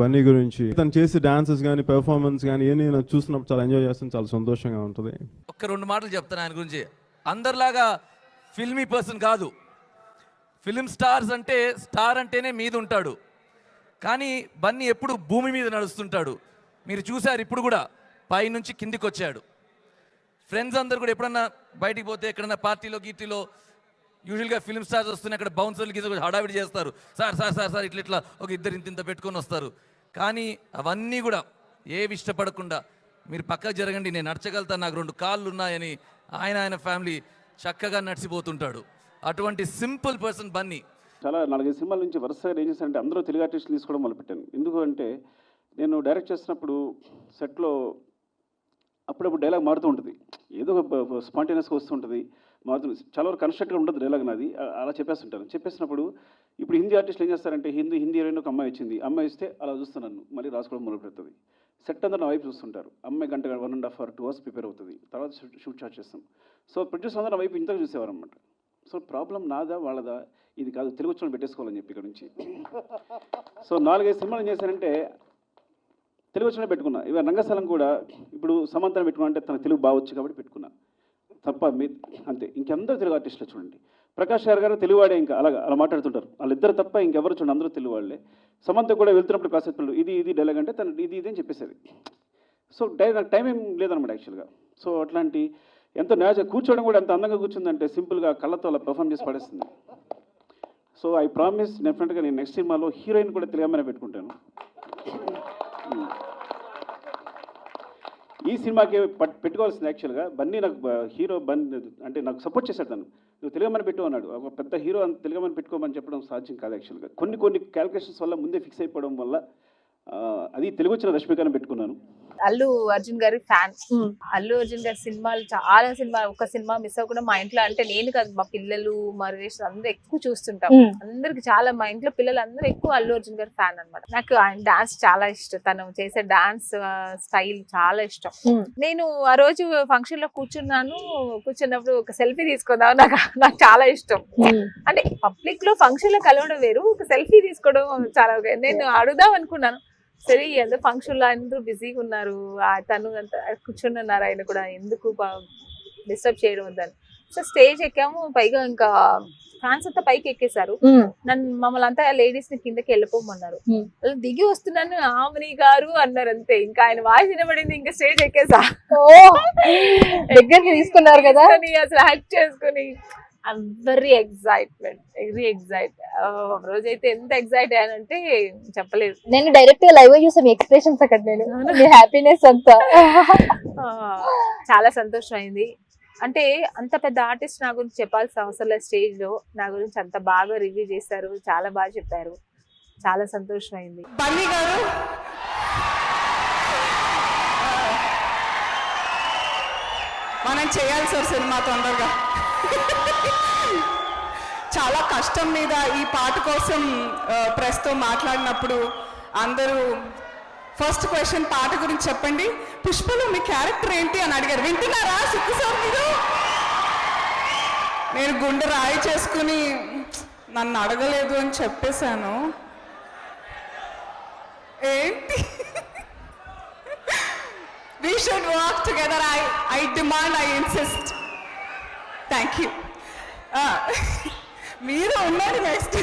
బన్నీ గురించి తను చేసే డాన్సెస్ కానీ పెర్ఫార్మెన్స్ కానీ ఏమి నాకు చూసినప్పుడు చాలా ఎంజాయ్ చేస్తాను, చాలా సంతోషంగా ఉంటుంది. ఒక్క 2 మాటలు చెప్తాను ఆయన గురించి. అందరిలాగా ఫిల్మీ పర్సన్ కాదు. ఫిలిం స్టార్స్ అంటే స్టార్ అంటేనే మీద ఉంటాడు, కానీ బన్నీ ఎప్పుడు భూమి మీద నడుస్తుంటాడు. మీరు చూశారు, ఇప్పుడు కూడా పైనుంచి కిందికి వచ్చాడు. ఫ్రెండ్స్ అందరు కూడా ఎప్పుడన్నా బయటికి పోతే ఎక్కడన్నా పార్టీలో గీటీలో యూజువల్గా ఫిలిం స్టార్స్ వస్తున్నాయి, అక్కడ బౌన్సర్లు గీత హడావిడి చేస్తారు, సార్ సార్ సార్ సార్ ఇట్లా ఒక ఇద్దరు ఇంత పెట్టుకొని వస్తారు. కానీ అవన్నీ కూడా ఏవి ఇష్టపడకుండా మీరు పక్కకు జరగండి, నేను నడచగలుగుతాను, నాకు 2 కాళ్ళు ఉన్నాయని ఆయన ఫ్యామిలీ చక్కగా నడిచిపోతుంటాడు. అటువంటి సింపుల్ పర్సన్ బన్నీ. చాలా 4-5 సినిమాల నుంచి వరుసగా ఏం చేశానంటే అందరూ తెలుగు ఆర్టిస్టులు తీసుకోవడం మొదలుపెట్టాను. ఎందుకు అంటే నేను డైరెక్ట్ చేస్తున్నప్పుడు సెట్లో అప్పుడప్పుడు డైలాగ్ మారుతూ ఉంటుంది, ఏదో ఒక స్పాంటేనియస్గా వస్తుంటుంది, మారుతుంది. చాలా వరకు కన్స్ట్రక్ట్గా ఉంటుంది డైలాగ్ నాది, అలా చెప్పేస్తుంటాను. చెప్పేసినప్పుడు ఇప్పుడు హిందీ ఆర్టిస్టులు ఏం చేస్తారంటే హిందీ హీరోయిన్ ఒక అమ్మాయి వచ్చింది, అమ్మాయి ఇస్తే అలా చూస్తున్నాను, మళ్ళీ రాసుకోవడం మొదలు పెడుతుంది. సెట్ అందరూ నా వైపు చూస్తుంటారు. అమ్మాయి గంట 1.5 hours 2 hours ప్రిపేర్ అవుతుంది, తర్వాత షూట్ స్టార్ట్ చేస్తాం. సో ప్రొడ్యూసర్ అందరూ నా వైపు ఇంతగా చూసేవారు అనమాట. సో ప్రాబ్లం నాదా వాళ్ళదా ఇది కాదు, తెలుగు వచ్చిన పెట్టేసుకోవాలని చెప్పి ఇక్కడ నుంచి. సో 4-5 సినిమాలు ఏం చేశానంటే తెలుగు వచ్చిన పెట్టుకున్నా. ఇవాళ రంగస్థలం కూడా ఇప్పుడు సమంతను పెట్టుకున్నా అంటే తన తెలుగు బాగొచ్చు కాబట్టి పెట్టుకున్నా తప్ప అంతే. ఇంకెందరూ తెలుగు ఆర్టిస్టులు చూడండి. ప్రకాష్ గారు తెలుగువాడే, ఇంకా అలా మాట్లాడుతుంటారు. వాళ్ళిద్దరు తప్ప ఇంకెవరు చూడండి, అందరూ తెలుగు వాళ్ళే. సమంత కూడా వెళ్తున్నప్పుడు కాసేపు ఇది డైలాగ్ అంటే తను ఇది అని చెప్పేసేది. సో నాకు టైం ఏం లేదనమాట యాక్చువల్గా. సో అట్లాంటి ఎంతో కూర్చోవడం కూడా ఎంత అందంగా కూర్చుందంటే సింపుల్గా కళ్ళతో అలా పర్ఫామ్ చేసి పడేస్తుంది. సో ఐ ప్రామిస్ డెఫినెట్గా నేను నెక్స్ట్ సినిమాలో హీరోయిన్ కూడా తెలుగు అమ్మాయినే పెట్టుకుంటాను. ఈ సినిమాకి పెట్టుకోవాల్సింది యాక్చువల్గా బన్నీ. నాకు హీరో అంటే నాకు సపోర్ట్ చేశాడు. తను నువ్వు తెలుగమని పెట్టు అన్నాడు. ఒక పెద్ద హీరో తెలుగమని పెట్టుకోమని చెప్పడం సాధ్యం కాదు యాక్చువల్గా. కొన్ని క్యాలిక్యులేషన్స్ వల్ల ముందే ఫిక్స్ అయిపోవడం వల్ల అది తెలుగు వచ్చిన రష్మికను పెట్టుకున్నాను. అల్లు అర్జున్ గారి ఫ్యాన్. అల్లు అర్జున్ గారి సినిమాలు చాలా ఒక సినిమా మిస్ అవ్వకుండా మా ఇంట్లో, అంటే నేను కాదు మా పిల్లలు మా రిలేషన్ అందరూ ఎక్కువ చూస్తుంటాం. అందరికి చాలా, మా ఇంట్లో పిల్లలు అందరూ ఎక్కువ అల్లు అర్జున్ గారి ఫ్యాన్ అనమాట. నాకు ఆయన డాన్స్ చాలా ఇష్టం, తను చేసే డాన్స్ స్టైల్ చాలా ఇష్టం. నేను ఆ రోజు ఫంక్షన్ లో కూర్చున్నప్పుడు ఒక సెల్ఫీ తీసుకుందాం, నాకు చాలా ఇష్టం. అంటే పబ్లిక్ లో ఫంక్షన్ లో కలవడం వేరు, ఒక సెల్ఫీ తీసుకోవడం చాలా. నేను అడుగుదాం అనుకున్నాను, సరే ఏదో ఫంక్షన్ లో అందరూ బిజీగా ఉన్నారు, తను అంత కూర్చొని ఉన్నారు, ఆయన కూడా ఎందుకు డిస్టర్బ్ చేయడం వద్దని. సో స్టేజ్ ఎక్కాము, పైగా ఇంకా ఫ్యాన్స్ అంతా పైకి ఎక్కేశారు. మమ్మల్ని అంతా లేడీస్ ని కిందకి వెళ్ళిపోమన్నారు. అలా దిగి వస్తున్నాను, ఆమని గారు అన్నారు, అంతే. ఇంకా ఆయన వాయిస్ వినబడింది, ఇంకా స్టేజ్ ఎక్కేసా. దగ్గరికి తీసుకున్నారు కదా, అసలు హెల్ప్ చేసుకుని వెరీ ఎగ్జైట్. రోజైతే ఎంత ఎగ్జైట్ అయ్యానంటే చెప్పలేదు. నేను డైరెక్ట్ గా లైవ్ చూసాను మీ ఎక్స్ప్రెషన్స్ అక్కడ, నేను మీ హ్యాపీనెస్ అంతా చాలా సంతోషం అయింది. అంటే అంత పెద్ద ఆర్టిస్ట్ నా గురించి చెప్పాల్సిన అవసరం లేదు. స్టేజ్ లో నా గురించి అంత బాగా రివ్యూ చేశారు, చాలా బాగా చెప్పారు, చాలా సంతోషం అయింది. బన్నీ గారు మనం చేయాలి సార్ సినిమా తొందరగా. చాలా కష్టం మీద ఈ పాట కోసం ప్రెస్తో మాట్లాడినప్పుడు అందరూ ఫస్ట్ క్వశ్చన్ పాట గురించి చెప్పండి, పుష్పలో మీ క్యారెక్టర్ ఏంటి అని అడిగారు. వింటున్నారా సిక్కు సార్ మీరు? నేను గుండె రాయి చేసుకుని నన్ను అడగలేదు అని చెప్పేశాను. ఏంటి? We should work together. I demand, I insist. Thank you. మీరు ఉన్నారు నెక్స్ట్.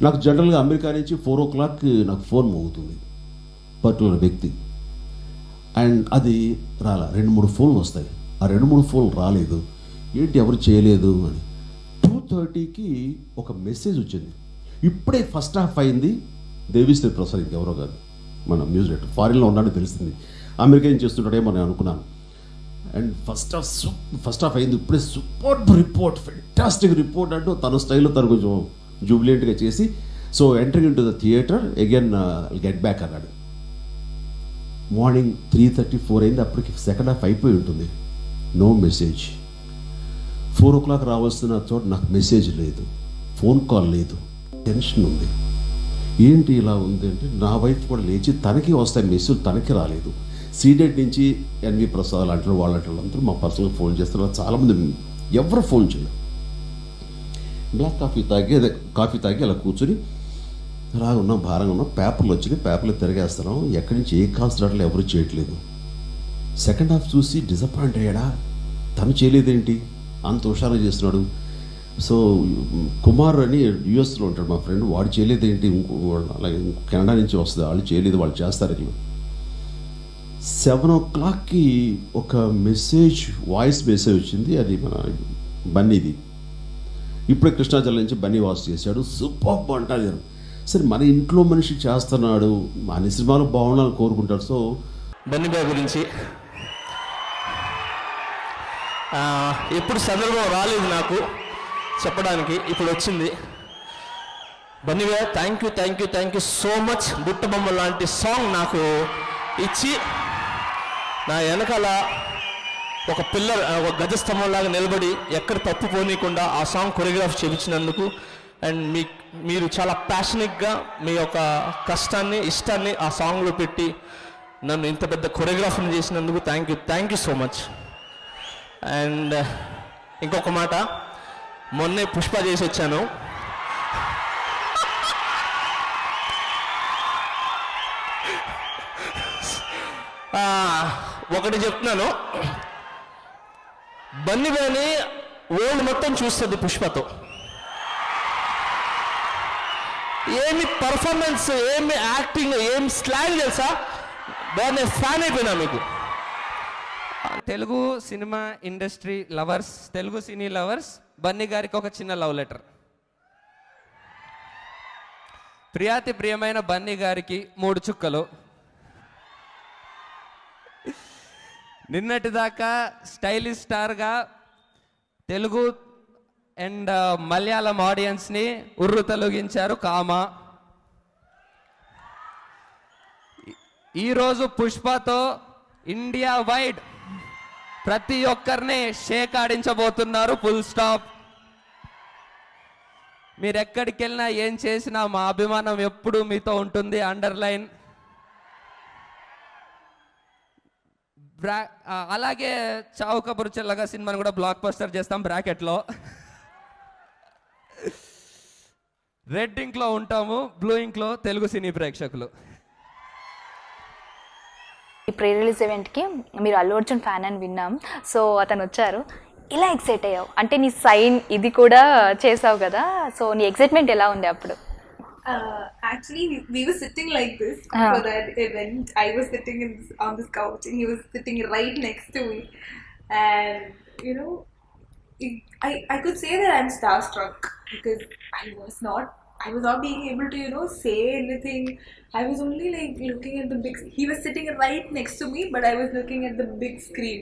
నాకు జనరల్గా అమెరికా నుంచి 4 o'clock నాకు ఫోన్ మోగుతుంది పర్టికులర్ వ్యక్తి, అండ్ అది రాలా. 2-3 ఫోన్లు వస్తాయి, ఆ 2-3 ఫోన్లు రాలేదు, ఏంటి ఎవరు చేయలేదు అని. 2:30కి ఒక మెసేజ్ వచ్చింది, ఇప్పుడే ఫస్ట్ హాఫ్ అయింది, దేవిశ్రీ ప్రసాద్ ఇంకెవరో కాదు, మన మ్యూజిక్ డైరెక్టర్, ఫారిన్లో ఉన్నాడని తెలిసింది, అమెరికా ఏం చేస్తుంటాడేమో నేను అనుకున్నాను. అండ్ ఫస్ట్ హాఫ్ అయింది, ఇప్పుడే సూపర్ రిపోర్ట్, ఫెంటాస్టిక్ రిపోర్ట్ అంటూ తన స్టైల్లో తను కొంచెం జూబిలియంట్గా చేసి, so entering in to the theatre again get back అన్నాడు. మార్నింగ్ 3:34 అయింది, అప్పటికి సెకండ్ హాఫ్ అయిపోయి ఉంటుంది. No message. 4 o'clock రావాల్సిన చోట నాకు మెసేజ్ లేదు, ఫోన్ కాల్ లేదు, టెన్షన్ ఉంది. ఏంటి ఇలా ఉంది అంటే నా వైఫ్ కూడా లేచి తనకి వస్తాయి మెసేజ్, తనకి రాలేదు. సీడెడ్ నుంచి ఎన్వి ప్రసాద్ లాంటి వాళ్ళందరూ మా పర్సనల్ ఫోన్ చేస్తున్నారు, చాలామంది ఎవరు ఫోన్ చేయలేదు. బ్లాక్ కాఫీ తాగి అలా కూర్చొని అలా ఉన్నాం, భారంగా ఉన్నాం. పేపర్లు వచ్చింది, పేపర్లు తిరిగేస్తున్నాం, ఎక్కడి నుంచి ఏ కాల్స్ రావట్లేదు, ఎవరు చేయట్లేదు. సెకండ్ హాఫ్ చూసి డిసప్పాయింట్ అయ్యాడా, తను చేయలేదేంటి, అంత హుషారుగా చేస్తున్నాడు. సో కుమార్ అని యూఎస్లో ఉంటాడు మా ఫ్రెండ్, వాడు చేయలేదేంటి, అలాగే కెనడా నుంచి వస్తుంది, వాళ్ళు చేయలేదు, వాళ్ళు చేస్తారని. 7 o'clock ఒక మెసేజ్, వాయిస్ మెసేజ్ వచ్చింది. అది మన బన్నీది. ఇప్పుడే కృష్ణాచలం నుంచి బన్నీ వాయిస్ చేశాడు, సూపర్ అంటారు. సరే మన ఇంట్లో మనిషి చేస్తున్నాడు, మన సినిమాలు బాగుండాలని కోరుకుంటాడు. సో బన్నీ బాయ్ గురించి ఎప్పుడు సందర్భం రాలేదు నాకు చెప్పడానికి, ఇప్పుడు వచ్చింది. Bunny boy thank you so much. Buttabomma లాంటి సాంగ్ నాకు ఇచ్చి నా వెనకాల ఒక పిల్లర్, ఒక గజస్తంభంలాగా నిలబడి ఎక్కడ తప్పు పోనీయకుండా ఆ సాంగ్ కొరియోగ్రాఫ్ చేయించినందుకు, అండ్ మీరు చాలా ప్యాషనిక్గా మీ యొక్క కష్టాన్ని, ఇష్టాన్ని ఆ సాంగ్లో పెట్టి నన్ను ఇంత పెద్ద కొరియోగ్రాఫర్ని చేసినందుకు thank you so much. And ఇంకొక మాట, మొన్నే పుష్ప చేసి వచ్చాను. ఒకటి చెప్తున్నాను, బన్నీ బాయ్ని వరల్డ్ మొత్తం చూస్తుంది పుష్పతో. ఏమి పర్ఫార్మెన్స్, ఏమి యాక్టింగ్, ఏమి స్లాగ్ తెలుసా, బాగా ఫ్యాన్ అయిపోయినా మీకు. Telugu cinema industry lovers, Telugu cine lovers, Bunny గారికి ఒక చిన్న లవ్ లెటర్. ప్రియాతి ప్రియమైన బన్నీ గారికి 3 చుక్కలు. నిన్నటిదాకా స్టైలిష్ స్టార్గా తెలుగు అండ్ మలయాళం ఆడియన్స్ని ఉర్రు తొలగించారు కామ. ఈరోజు పుష్పతో ఇండియా వైడ్ ప్రతి ఒక్కరిని షేక్ ఆడించబోతున్నారు, ఫుల్ స్టాప్. మీరు ఎక్కడికి వెళ్ళినా ఏం చేసినా మా అభిమానం ఎప్పుడూ మీతో ఉంటుంది, అండర్లైన్. అలాగే చావు కబురు చెల్లగా సినిమాని కూడా బ్లాక్ బస్టర్ చేస్తాం బ్రాకెట్లో. రెడ్ ఇంక్లో ఉంటాము, బ్లూ ఇంక్లో తెలుగు సినీ ప్రేక్షకులు. ఈ ప్రీ రిలీజ్ ఈవెంట్కి మీరు అల్లు అర్జున్ ఫ్యాన్ అని విన్నాం, సో అతను వచ్చారు. ఇలా ఎక్సైట్ అయ్యావు అంటే నీ సైన్ ఇది కూడా చేసావు కదా, సో నీ ఎక్సైట్మెంట్ ఎలా ఉంది అప్పుడు? Actually, we were sitting like this for that event. I was sitting on this couch and he was sitting right next to me. And, you know, I could say that I'm starstruck because I was not being able to, you know, say anything. I was only like looking at the big, he was sitting right next to me, but I was looking at the big screen,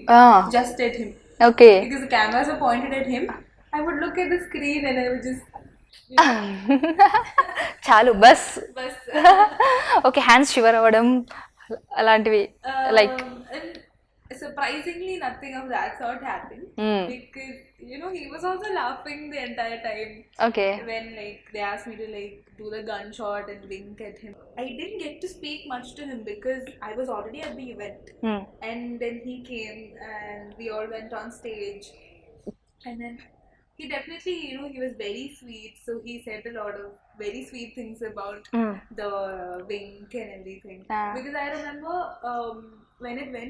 just at him. Okay. Because the cameras were pointed at him. I would look at the screen and I would just, చాలు bus. Okay, hands shiver అవ్వడం అలాంటివి like surprisingly nothing of that sort happened because you know he was also laughing the entire time. Okay. When like they asked me to like do the gunshot and wink at him, I didn't get to speak much to him because I was already at the event. And then he came and we all went on stage, and then he definitely, you know, he was very sweet, so he said a lot of very sweet things about the wink and everything. Because I remember when it went